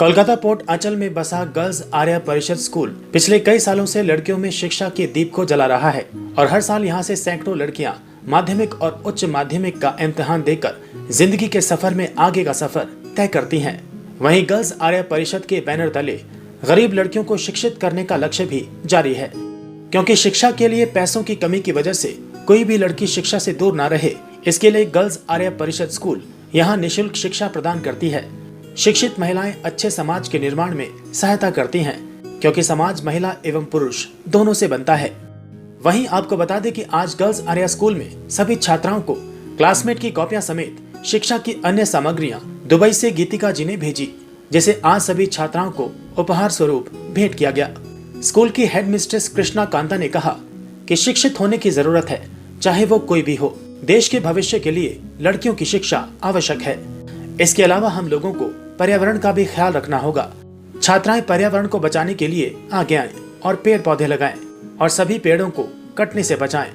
Kolkata port अंचल में बसा गर्ल्स आर्या परिषद स्कूल पिछले कई सालों से लड़कियों में शिक्षा के दीप को जला रहा है और हर साल यहां से सैकड़ों लड़कियां माध्यमिक और उच्च माध्यमिक का इम्तिहान देकर जिंदगी के सफर में आगे का सफर तय करती हैं। वहीं गर्ल्स आर्या परिषद के बैनर तले गरीब लड़कियों को शिक्षित करने का लक्ष्य भी जारी है, क्योंकि शिक्षा के लिए पैसों की कमी की वजह से कोई भी लड़की शिक्षा से दूर न रहे, इसके लिए गर्ल्स आर्या परिषद स्कूल यहाँ निःशुल्क शिक्षा प्रदान करती है। शिक्षित महिलाएं अच्छे समाज के निर्माण में सहायता करती हैं, क्योंकि समाज महिला एवं पुरुष दोनों से बनता है। वहीं आपको बता दें कि आज गर्ल्स आर्या स्कूल में सभी छात्राओं को क्लासमेट की कॉपियां समेत शिक्षा की अन्य सामग्रियां दुबई से गीतिका जी ने भेजी, जिसे आज सभी छात्राओं को उपहार स्वरूप भेंट किया गया। स्कूल की हेड मिस्ट्रेस कृष्णा कांता ने कहा कि शिक्षित होने की जरूरत है, चाहे वो कोई भी हो। देश के भविष्य के लिए लड़कियों की शिक्षा आवश्यक है। इसके अलावा हम लोगों को पर्यावरण का भी ख्याल रखना होगा। छात्राएं पर्यावरण को बचाने के लिए आगे आएं और पेड़ पौधे लगाएं और सभी पेड़ों को कटने से बचाएं।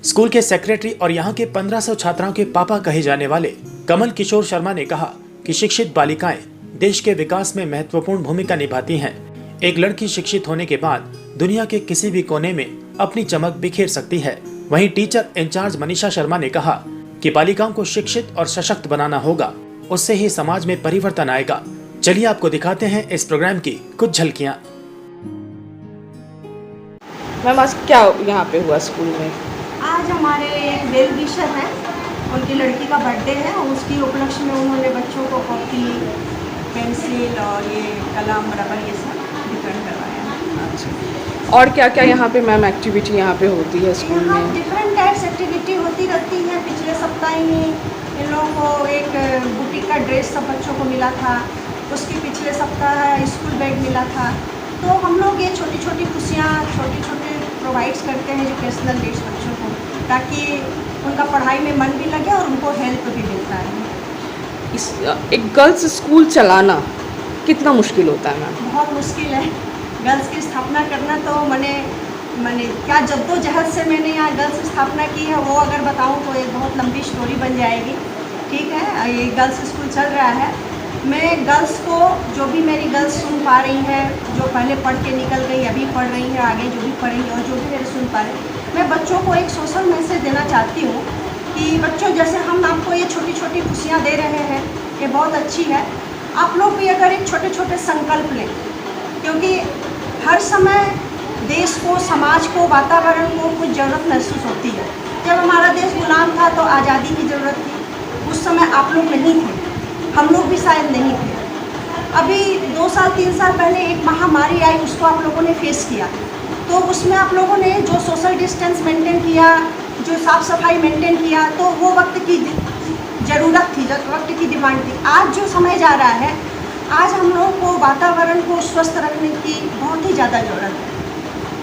स्कूल के सेक्रेटरी और यहाँ के 1500 छात्राओं के पापा कहे जाने वाले कमल किशोर शर्मा ने कहा कि शिक्षित बालिकाएं देश के विकास में महत्वपूर्ण भूमिका निभाती हैं। एक लड़की शिक्षित होने के बाद दुनिया के किसी भी कोने में अपनी चमक बिखेर सकती है। वहीं टीचर इंचार्ज मनीषा शर्मा ने कहा कि बालिकाओं को शिक्षित और सशक्त बनाना होगा, उससे ही समाज में परिवर्तन आएगा। चलिए आपको दिखाते हैं इस प्रोग्राम की कुछ झलकियां। मैम आज क्या यहाँ पे हुआ स्कूल में? आज हमारे एक वेल विशर है, उनकी लड़की का बर्थडे है और उसकी उपलक्ष्य में उन्होंने बच्चों को कॉपी, पेंसिल और ये कलम, रबर ये सब वितरण करवाया है। अच्छा, और क्या क्या यहाँ पे मैम एक्टिविटी यहाँ पे होती है स्कूल में? यहाँ डिफरेंट टाइप्स एक्टिविटी होती रहती है। पिछले सप्ताह ही इन लोगों को एक बुटीक का ड्रेस सब बच्चों को मिला था, उसके पिछले सप्ताह स्कूल बैग मिला था। तो हम लोग ये छोटी छोटी खुशियाँ छोटे प्रोवाइड्स करते हैं एजुकेशनल डेज बच्चों को, ताकि उनका पढ़ाई में मन भी लगे और उनको हेल्प भी मिलता है। एक गर्ल्स स्कूल चलाना कितना मुश्किल होता है मैम? बहुत मुश्किल है। गर्ल्स की स्थापना करना तो मैंने क्या जद्दोजहद से मैंने यहाँ गर्ल्स की स्थापना की है, वो अगर बताऊँ तो एक बहुत लंबी स्टोरी बन जाएगी। ठीक है, ये गर्ल्स स्कूल चल रहा है। मैं गर्ल्स को, जो भी मेरी गर्ल्स सुन पा रही हैं, जो पहले पढ़ के निकल गई, अभी पढ़ रही हैं, आगे जो भी पढ़ेंगी और जो भी मेरे सुन पा रहे हैं, मैं बच्चों को एक सोशल मैसेज देना चाहती हूँ कि बच्चों, जैसे हम आपको ये छोटी छोटी खुशियाँ दे रहे हैं, ये बहुत अच्छी है। आप लोग भी अगर एक छोटे छोटे संकल्प लें, क्योंकि हर समय देश को, समाज को, वातावरण को कुछ ज़रूरत महसूस होती है। जब हमारा देश गुलाम था तो आज़ादी की ज़रूरत थी, उस समय आप लोग नहीं थे, हम लोग भी शायद नहीं थे। अभी 2 साल 3 साल पहले एक महामारी आई, उसको आप लोगों ने फेस किया, तो उसमें आप लोगों ने जो सोशल डिस्टेंस मेंटेन किया, जो साफ़ सफाई मेंटेन किया, तो वो वक्त की ज़रूरत थी, वक्त की डिमांड थी। आज जो समय जा रहा है, आज हम लोगों को वातावरण को स्वस्थ रखने की बहुत ही ज़्यादा ज़रूरत है।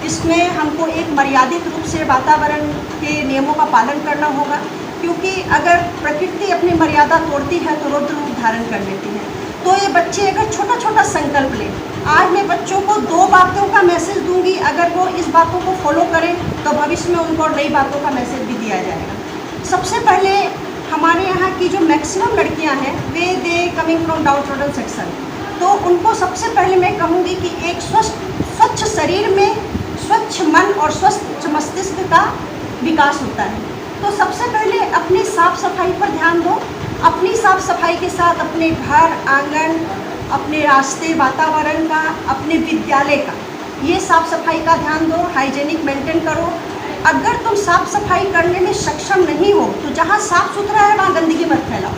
इसमें हमको एक मर्यादित रूप से वातावरण के नियमों का पालन करना होगा, क्योंकि अगर प्रकृति अपनी मर्यादा तोड़ती है तो रौद्र रूप धारण कर लेती है। तो ये बच्चे अगर छोटा छोटा संकल्प लें, आज मैं बच्चों को 2 बातों का मैसेज दूंगी, अगर वो इस बातों को फॉलो करें तो भविष्य में उनको नई बातों का मैसेज भी दिया जाएगा। सबसे पहले हमारे यहाँ की जो मैक्सिमम लड़कियाँ हैं, they coming from downtrodden section, तो उनको सबसे पहले मैं कहूँगी कि एक स्वच्छ शरीर में स्वच्छ मन और स्वच्छ मस्तिष्क का विकास होता है। तो सबसे पहले अपनी साफ़ सफाई पर ध्यान दो। अपनी साफ़ सफाई के साथ अपने घर, आंगन, अपने रास्ते, वातावरण का, अपने विद्यालय का, ये साफ़ सफाई का ध्यान दो, हाइजेनिक मेंटेन करो। अगर तुम साफ़ सफाई करने में सक्षम नहीं हो तो जहाँ साफ़ सुथरा है वहाँ गंदगी मत फैलाओ।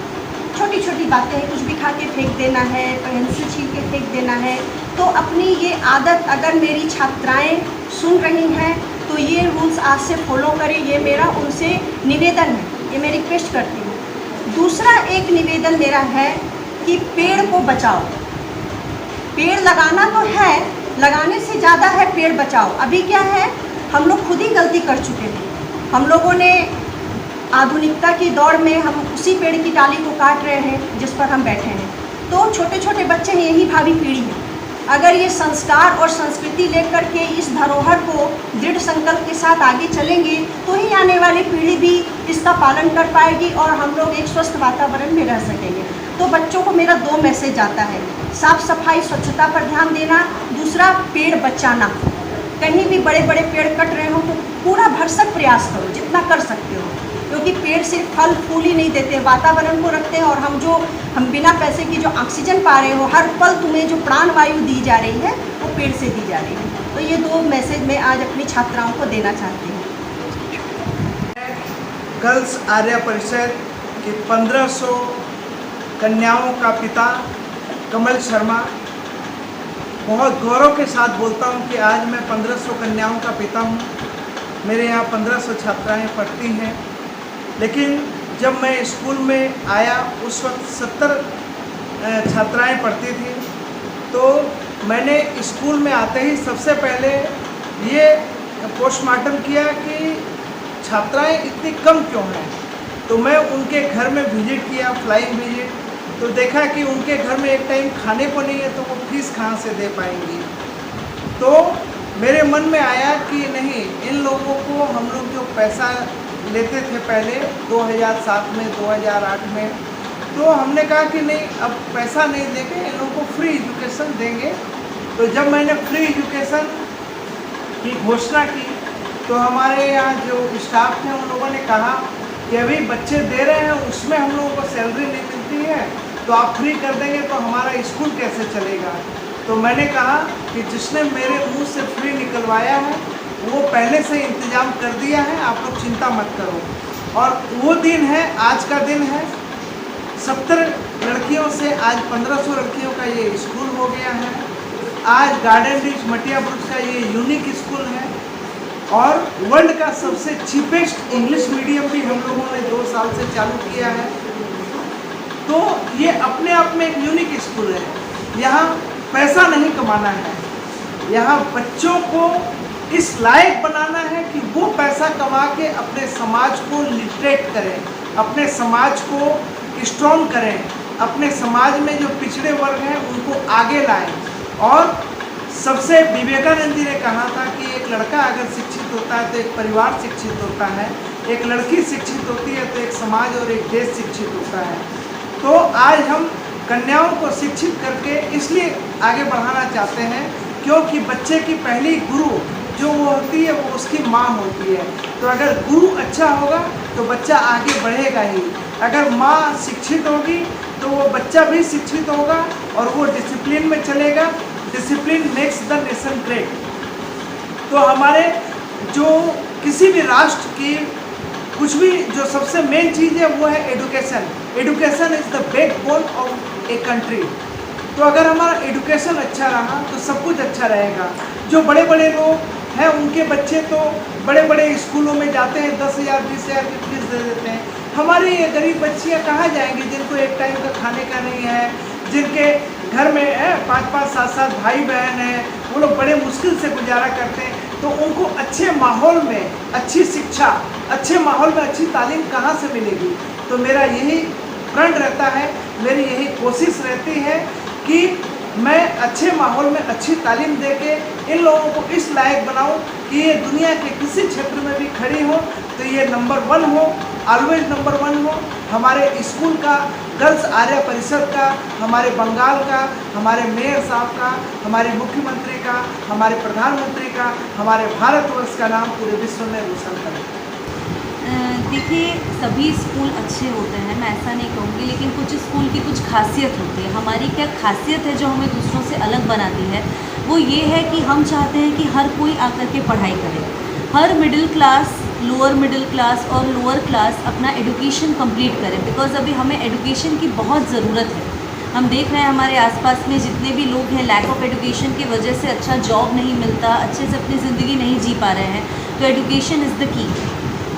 छोटी छोटी बातें हैं, कुछ भी खा के फेंक देना है, पेंसिल छील के फेंक देना है। तो अपनी ये आदत, अगर मेरी छात्राएँ सुन रही हैं तो ये रूल्स आज से फॉलो करें, ये मेरा उनसे निवेदन है, ये मैं रिक्वेस्ट करती हूँ। दूसरा एक निवेदन मेरा है कि पेड़ को बचाओ। पेड़ लगाना तो है, लगाने से ज़्यादा है पेड़ बचाओ। अभी क्या है, हम लोग खुद ही गलती कर चुके थे। हम लोगों ने आधुनिकता की दौड़ में हम उसी पेड़ की डाली को काट रहे हैं जिस पर हम बैठे हैं। तो छोटे छोटे बच्चे हैं, यही भावी पीढ़ी है। अगर ये संस्कार और संस्कृति लेकर के इस धरोहर को दृढ़ संकल्प के साथ आगे चलेंगे तो ही आने वाली पीढ़ी भी इसका पालन कर पाएगी और हम लोग एक स्वस्थ वातावरण में रह सकेंगे। तो बच्चों को मेरा 2 मैसेज आता है। साफ सफाई स्वच्छता पर ध्यान देना। दूसरा, पेड़ बचाना। कहीं भी बड़े बड़े पेड़ कट रहे हो तो पूरा भरसक प्रयास करो जितना कर सकते हो, क्योंकि पेड़ सिर्फ फल फूल ही नहीं देते, वातावरण को रखते हैं। और हम बिना पैसे की जो ऑक्सीजन पा रहे हो, हर पल तुम्हें जो प्राण वायु दी जा रही है वो पेड़ से दी जा रही है। तो ये 2 मैसेज मैं आज अपनी छात्राओं को देना चाहती हूँ। गर्ल्स आर्या परिषद की 1500 कन्याओं का पिता कमल शर्मा, बहुत गौरव के साथ बोलता हूँ कि आज मैं 1500 कन्याओं का पिता हूँ। मेरे यहाँ 1500 छात्राएँ पढ़ती हैं, लेकिन जब मैं स्कूल में आया उस वक्त 70 छात्राएँ पढ़ती थी। तो मैंने स्कूल में आते ही सबसे पहले ये पोस्टमार्टम किया कि छात्राएँ इतनी कम क्यों हैं। तो मैं उनके घर में विजिट किया, फ्लाइंग विजिट, तो देखा कि उनके घर में एक टाइम खाने को नहीं है, तो वो फीस कहाँ से दे पाएंगी। तो मेरे मन में आया कि नहीं, इन लोगों को हम लोग जो पैसा लेते थे पहले 2007 में 2008 में, तो हमने कहा कि नहीं, अब पैसा नहीं देंगे, इन लोगों को फ्री एजुकेशन देंगे। तो जब मैंने फ्री एजुकेशन की घोषणा की तो हमारे यहाँ जो स्टाफ थे उन लोगों ने कहा कि अभी बच्चे दे रहे हैं, उसमें हम लोगों को सैलरी नहीं मिलती है, तो आप फ्री कर देंगे तो हमारा स्कूल कैसे चलेगा। तो मैंने कहा कि जिसने मेरे मुंह से फ्री निकलवाया है वो पहले से इंतज़ाम कर दिया है, आप लोग चिंता मत करो। और वो दिन है, आज का दिन है। 70 लड़कियों से आज 1500 लड़कियों का ये स्कूल हो गया है। आज गार्डन रिच मटिया ब्रुज का ये यूनिक स्कूल है और वर्ल्ड का सबसे चीपेस्ट इंग्लिश मीडियम भी हम लोगों ने 2 साल से चालू किया है। तो ये अपने आप में एक यूनिक स्कूल है। यहाँ पैसा नहीं कमाना है, यहाँ बच्चों को इस लायक बनाना है कि वो पैसा कमा के अपने समाज को लिटरेट करें, अपने समाज को स्ट्रॉन्ग करें, अपने समाज में जो पिछड़े वर्ग हैं उनको आगे लाएं। और सबसे विवेकानंद जी ने कहा था कि एक लड़का अगर शिक्षित होता है तो एक परिवार शिक्षित होता है, एक लड़की शिक्षित होती है तो एक समाज और एक देश शिक्षित होता है। तो आज हम कन्याओं को शिक्षित करके इसलिए आगे बढ़ाना चाहते हैं क्योंकि बच्चे की पहली गुरु जो वो होती है वो उसकी माँ होती है। तो अगर गुरु अच्छा होगा तो बच्चा आगे बढ़ेगा ही। अगर माँ शिक्षित होगी तो वो बच्चा भी शिक्षित होगा और वो डिसिप्लिन में चलेगा। Discipline makes the nation great. तो हमारे जो किसी भी राष्ट्र की कुछ भी जो सबसे मेन चीज़ है वो है education. Education is the backbone of a country. तो अगर हमारा एजुकेशन अच्छा रहा तो सब कुछ अच्छा रहेगा। जो बड़े बड़े लोग हैं उनके बच्चे तो बड़े बड़े स्कूलों में जाते हैं, 10,000 20,000 की फीस दे देते हैं। हमारी ये गरीब बच्चियाँ कहाँ जाएंगी जिनको एक टाइम का खाने का नहीं है, जिनके घर में 5-5 7-7 भाई बहन हैं, वो लोग बड़े मुश्किल से गुजारा करते हैं। तो उनको अच्छे माहौल में अच्छी शिक्षा, अच्छे माहौल में अच्छी तालीम कहाँ से मिलेगी। तो मेरा यही प्रण रहता है, मेरी यही कोशिश रहती है कि मैं अच्छे माहौल में अच्छी तालीम देके इन लोगों को इस लायक बनाऊं कि ये दुनिया के किसी क्षेत्र में भी खड़ी हो तो ये नंबर 1 हो, ऑलवेज नंबर 1 हो। हमारे स्कूल का, गर्ल्स आर्या परिषद का, हमारे बंगाल का, हमारे मेयर साहब का, हमारे मुख्यमंत्री का, हमारे प्रधानमंत्री का, हमारे भारतवर्ष का नाम पूरे विश्व में रोशन करें। देखिए, सभी स्कूल अच्छे होते हैं, मैं ऐसा नहीं कहूँगी, लेकिन कुछ स्कूल की कुछ खासियत होती है। हमारी क्या खासियत है जो हमें दूसरों से अलग बनाती है, वो ये है कि हम चाहते हैं कि हर कोई आकर के पढ़ाई करे। हर middle class, lower middle class और लोअर क्लास अपना एजुकेशन कंप्लीट करें, बिकॉज़ अभी हमें एजुकेशन की बहुत ज़रूरत है। हम देख रहे हैं हमारे आसपास में जितने भी लोग हैं, लैक ऑफ एजुकेशन की वजह से अच्छा जॉब नहीं मिलता, अच्छे से अपनी ज़िंदगी नहीं जी पा रहे हैं। तो एजुकेशन इज़ द की।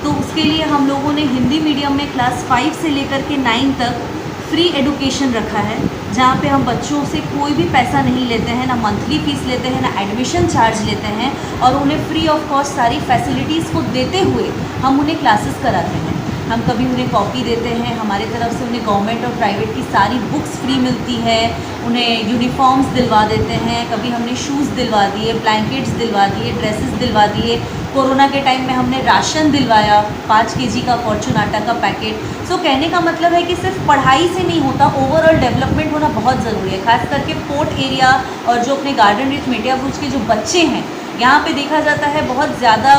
तो उसके लिए हम लोगों ने हिंदी मीडियम में क्लास 5 से लेकर के 9 तक फ्री एजुकेशन रखा है, जहाँ पे हम बच्चों से कोई भी पैसा नहीं लेते हैं, ना मंथली फ़ीस लेते हैं, ना एडमिशन चार्ज लेते हैं, और उन्हें फ्री ऑफ कॉस्ट सारी फैसिलिटीज़ को देते हुए हम उन्हें क्लासेस कराते हैं। हम कभी उन्हें कॉपी देते हैं, हमारी तरफ से उन्हें गवर्नमेंट और प्राइवेट की सारी बुक्स फ्री मिलती है, उन्हें यूनिफॉर्म्स दिलवा देते हैं, कभी हमने शूज़ दिलवा दिए, ब्लैंकेट्स दिलवा दिए, ड्रेसेस दिलवा दिए, कोरोना के टाइम में हमने राशन दिलवाया, 5 केजी का फॉर्चून आटा का पैकेट। सो कहने का मतलब है कि सिर्फ पढ़ाई से नहीं होता, ओवरऑल डेवलपमेंट होना बहुत ज़रूरी है। खास करके पोर्ट एरिया और जो अपने गार्डन रिच मेटिया ब्रूच के जो बच्चे हैं, यहाँ पे देखा जाता है बहुत ज़्यादा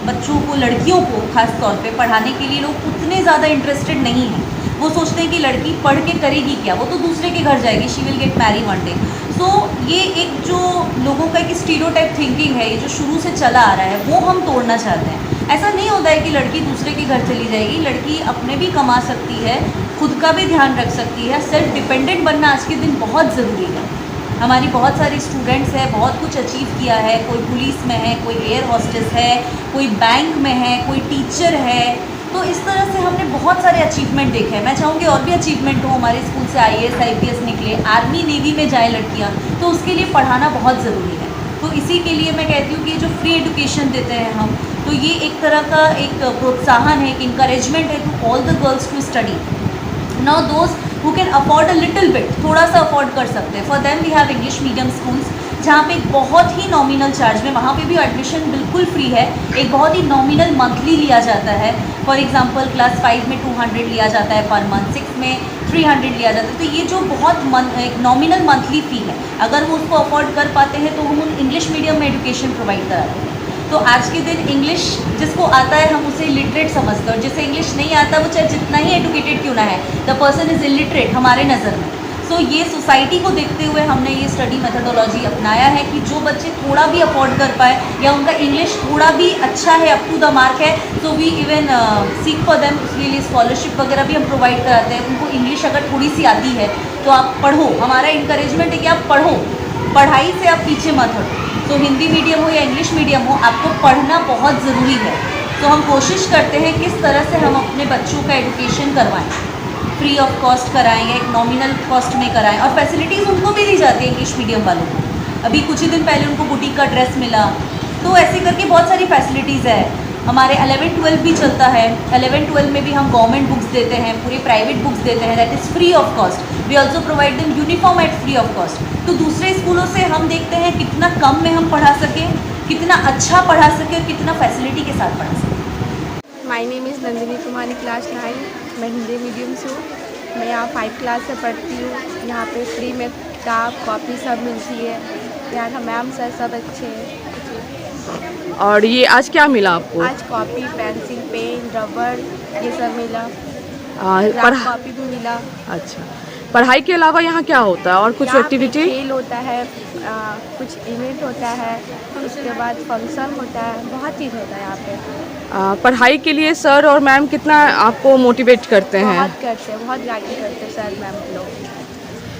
बच्चों को, लड़कियों को खास तौर पे पढ़ाने के लिए लोग उतने ज़्यादा इंटरेस्टेड नहीं हैं। वो सोचते हैं कि लड़की पढ़ के करेगी क्या, वो तो दूसरे के घर जाएगी, she will get marry one day. So ये एक जो लोगों का एक स्टीरियोटाइप थिंकिंग है, ये जो शुरू से चला आ रहा है, वो हम तोड़ना चाहते हैं। ऐसा नहीं होता है कि लड़की दूसरे के घर चली जाएगी, लड़की अपने भी कमा सकती है, खुद का भी ध्यान रख सकती है। सेल्फ डिपेंडेंट बनना आज के दिन बहुत ज़रूरी है। हमारी बहुत सारी स्टूडेंट्स हैं, बहुत कुछ अचीव किया है, कोई पुलिस में है, कोई एयर हॉस्टेस है, कोई बैंक में है, कोई टीचर है। तो इस तरह से हमने बहुत सारे अचीवमेंट देखे हैं। मैं चाहूँगी और भी अचीवमेंट हो, हमारे स्कूल से IAS IPS निकले, आर्मी नेवी में जाए लड़कियाँ, तो उसके लिए पढ़ाना बहुत ज़रूरी है। तो इसी के लिए मैं कहती हूँ कि जो फ्री एजुकेशन देते हैं हम, तो ये एक तरह का एक प्रोत्साहन है, एक इंकरेजमेंट है to all the girls to study. Now those who can afford a little bit, थोड़ा सा अफोर्ड कर सकते हैं, for them we have English medium schools, जहाँ पे बहुत ही नॉमिनल चार्ज में, वहाँ पे भी एडमिशन बिल्कुल फ्री है। एक बहुत ही नॉमिनल मंथली लिया जाता है। फॉर एग्जांपल क्लास 5 में 200 लिया जाता है पर मंथ, 6 में 300 लिया जाता है। तो ये जो बहुत एक नॉमिनल मंथली फ़ी है, अगर वो उसको अफोर्ड कर पाते हैं तो हम उन इंग्लिश मीडियम में एजुकेशन प्रोवाइड कराते हैं। तो आज के दिन इंग्लिश जिसको आता है हम उसे इलिटरेट समझते हैं, और जिसे इंग्लिश नहीं आता वो चाहे जितना ही एजुकेटेड क्यों ना है, द पर्सन इज़ इलिटरेट हमारे नज़र में। सो ये सोसाइटी को देखते हुए हमने ये स्टडी मेथडोलॉजी अपनाया है कि जो बच्चे थोड़ा भी अफोर्ड कर पाए या उनका इंग्लिश थोड़ा भी अच्छा है, अप टू द मार्क है, तो we even seek for them, उसके लिए स्कॉलरशिप वगैरह भी हम प्रोवाइड कराते हैं। उनको इंग्लिश अगर थोड़ी सी आती है तो आप पढ़ो, हमारा इंकरेजमेंट है कि आप पढ़ो, पढ़ाई से आप पीछे मत हटो। तो हिंदी मीडियम हो या इंग्लिश मीडियम हो, आपको पढ़ना बहुत ज़रूरी है। तो हम कोशिश करते हैं किस तरह से हम अपने बच्चों का एजुकेशन करवाएं, फ्री ऑफ कॉस्ट कराएं या एक नॉमिनल कॉस्ट में कराएं, और फैसिलिटीज़ उनको भी दी जाती है इंग्लिश मीडियम वालों को। अभी कुछ ही दिन पहले उनको बुटीक का ड्रेस मिला, तो ऐसे करके बहुत सारी फैसिलिटीज़ है। हमारे 11-12 भी चलता है, 11-12 में भी हम गवर्नमेंट बुक्स देते हैं, पूरे प्राइवेट बुक्स देते हैं, that is free of cost. We also provide them uniform at free of cost. तो दूसरे स्कूलों से हम देखते हैं कितना कम में हम पढ़ा सकें, कितना अच्छा पढ़ा सकें और कितना फैसिलिटी के साथ पढ़ा सकें। My name is Nandini Kumari, class 9, मैं हिंदी मीडियम से हूँ। मैं यहाँ 5 क्लास से पढ़ती हूँ। यहाँ पे फ्री में किताब कॉपी सब मिलती है। यहाँ का मैम सर सब अच्छे हैं। और ये आज क्या मिला आपको? आज कॉपी, पेंसिल, पेन, रबड़ ये सब मिला, पढ़ा कॉपी भी मिला। अच्छा, पढ़ाई के अलावा यहाँ क्या होता है और कुछ यहाँ पे एक्टिविटी? खेल होता है, कुछ इवेंट होता है, उसके बाद फंक्शन होता है, बहुत चीज़ होता है यहाँ पे। पढ़ाई के लिए सर और मैम कितना आपको मोटिवेट करते हैं? बहुत करते हैं, बहुत गाइड करते हैं सर मैम लोग,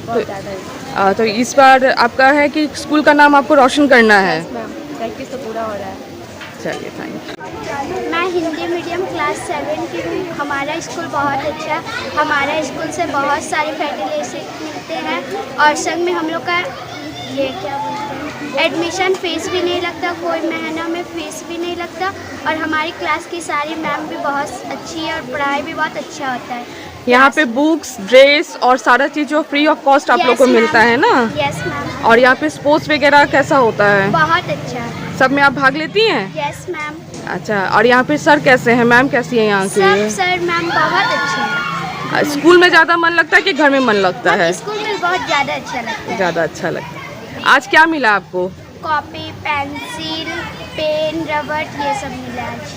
बहुत ज़्यादा। तो इस बार आपका है कि स्कूल का नाम आपको रोशन करना है। मैम प्रैक्टिस तो पूरा हो रहा है। चलिए, थैंक यू। मैं हिंदी मीडियम क्लास 7 की हूँ। हमारा स्कूल बहुत अच्छा है। हमारा स्कूल से बहुत सारे फैसिलिटी मिलते हैं और संग में हम लोग का ये क्या बोलते हैं, एडमिशन फीस भी नहीं लगता, कोई महीना में फीस भी नहीं लगता, और हमारी क्लास की सारी मैम भी बहुत अच्छी है और पढ़ाई भी बहुत अच्छा होता है। यहाँ पे बुक्स, ड्रेस और सारा चीज़ जो फ्री ऑफ कॉस्ट आप लोग को मिलता है ना? Yes ma'am. और यहाँ पे स्पोर्ट्स वगैरह कैसा होता है? बहुत अच्छा है। सब में आप भाग लेती हैं? Yes ma'am. अच्छा, और यहाँ पे सर कैसे हैं, मैम कैसी है यहाँ सब की? सर मैम बहुत अच्छे हैं। स्कूल में ज़्यादा मन लगता है कि घर में मन लगता है? स्कूल में बहुत ज़्यादा अच्छा लगता है। ज़्यादा अच्छा लगता है। आज क्या मिला आपको? कॉपी, पेंसिल, पेन, रबड़ ये सब मिला आज।